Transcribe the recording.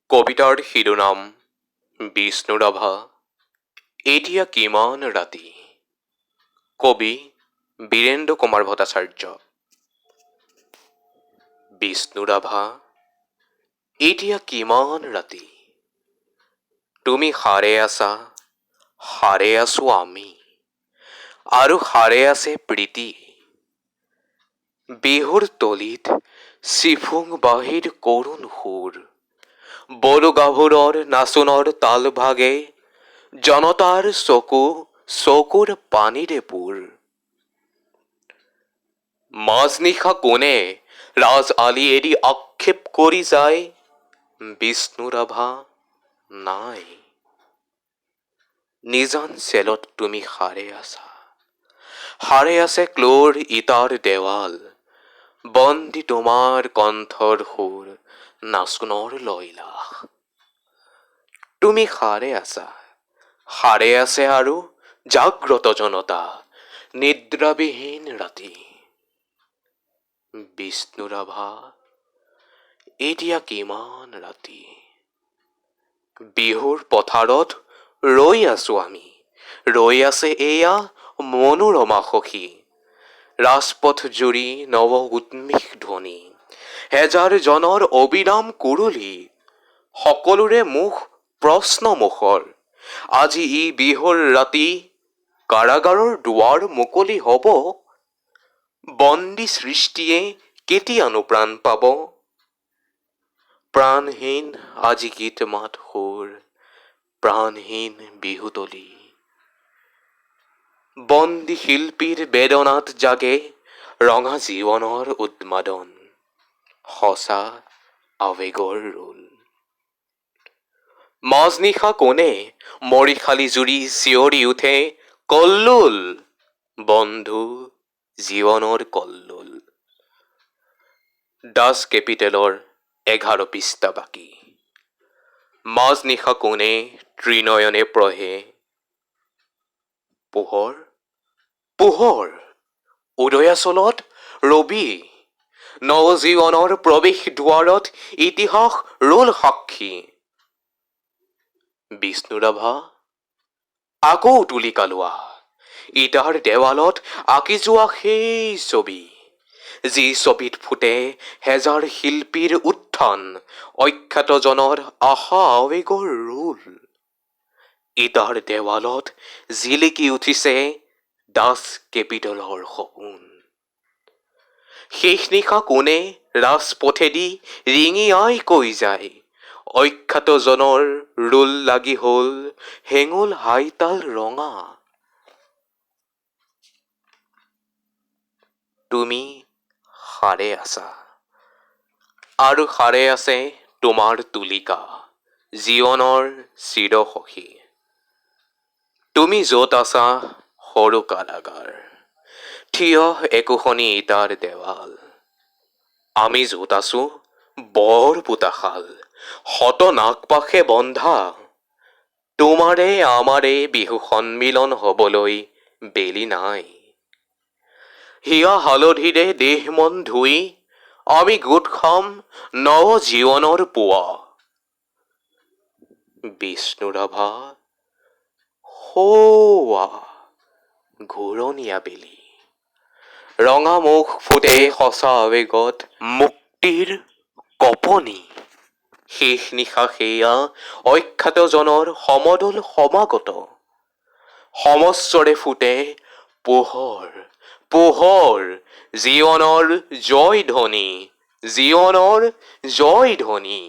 কবিতাৰ শিৰোনাম বিষ্ণুৰাভা। এতিয়া কিমান ৰাতি। কবি বীৰেন্দ্ৰ কুমাৰ ভট্টাচাৰ্য। বিষ্ণুৰাভা, এতিয়া কিমান ৰাতি। তুমি সাৰে আছা, সাৰে আছো আমি, আৰু সাৰে আছে প্ৰীতি। বিহুৰ তলিত চিফুং বাঁহীৰ কৰুণ সুৰ, বড়ো গাভৰুৰ নাচোনৰ তাল ভাগে, জনতাৰ চকুৰ পানীৰে পোৰ। মাজনিশা কোনে ৰাজ আলি এৰি আক্ষেপ কৰি যায়, বিষ্ণুৰাভা নাই। নিজান চেলত তুমি সাৰে আছা, সাৰে আছে ক্ল'ৰ ইটাৰ দেৱাল, বন্দী তোমাৰ কণ্ঠৰ সুৰ, নাচোনৰ লয়লাস। তুমি সাৰে আছা, সাৰে আছে আৰু জাগ্ৰত জনতা, নিদ্ৰাবিহীন ৰাতি। বিষ্ণুৰাভা, এতিয়া কিমান ৰাতি। বিহুৰ পথাৰত ৰৈ আছো আমি, ৰৈ আছে এয়া মনোৰমা সখী। ৰাজপথ জুৰি নৱ উন্মেষ ধ্বনি, হেজাৰ জনৰ অবিৰাম কুৰুলি, সকলোৰে মুখ প্ৰশ্নমুখৰ। আজি ই বিহুৰ ৰাতি, কাৰাগাৰৰ দুৱাৰ মুকলি হ'ব, বন্দী সৃষ্টিয়ে কেতিয়ানো প্ৰাণ পাব। প্ৰাণহীন আজি গীত মাত সুৰ, প্ৰাণহীন বিহুতলী। বন্দী শিল্পীৰ বেদনাত জাগে ৰঙা জীৱনৰ উন্মাদন, সঁচা আৱেগৰ ৰোল। মাজনিশা কোনে মৰিশালী জুৰি চিঞৰি উঠে, কল্লোল বন্ধু জীৱনৰ কল্লোল। দাস কেপিটেলৰ 11 পৃষ্ঠা বাকী। মাজনিশা কোনে ত্ৰিনয়নে প্ৰহে, পোহৰ পোহৰ উদয়াচলত ৰবি, নৱজীৱনৰ প্ৰৱেশ দুৱাৰত ইতিহাস ৰ'ল সাক্ষী। বিষ্ণুৰাভা, আকৌ তুলিকা লোৱা, ইটাৰ দেৱালত আঁকি যোৱা সেই ছবি, যি ছবিত ফুটে হেজাৰ শিল্পীৰ উত্থান, অখ্যাতজনৰ আশা আৱেগৰ ৰোল। ইটাৰ দেৱালত জিলিকি উঠিছে দাস কেপিটেলৰ সপোন। শেষ নিশা কোনে ৰাজপথেদি ৰিঙি আই কৈ যায়, অখ্যাতজনৰ ৰোল লাগি হ'ল হেঙুল হাইতাল ৰঙা। তুমি সাৰে আছা, আৰু সাৰে আছে তোমাৰ তুলিকা, জীৱনৰ চিৰসখী। তুমি য'ত আছা সৰু কাৰাগাৰ, থিয় একোখনি ইটাৰ দেৱাল। আমি য'ত আছো বৰ পোতাশাল, শত নাগপাশে বন্ধা। তোমাৰে আমাৰে বিহু সন্মিলন হ'বলৈ বেলি নাই। হিয়া হালধিৰে দেহ মন ধুই আমি গোট খাম নৱ জীৱনৰ পুৱা। বিষ্ণুৰাভা, সৌৱা ঘূৰণীয়া বেলি, ৰঙা মুখ ফুটে সঁচা আৱেগত মুক্তিৰ কঁপনি। শেষ নিশা সেয়া অখ্যাতজনৰ সমদল সমাগত, সমস্বৰে ফুটে পোহৰ পোহৰ, জীৱনৰ জয় ধ্বনি, জীৱনৰ জয় ধ্বনি।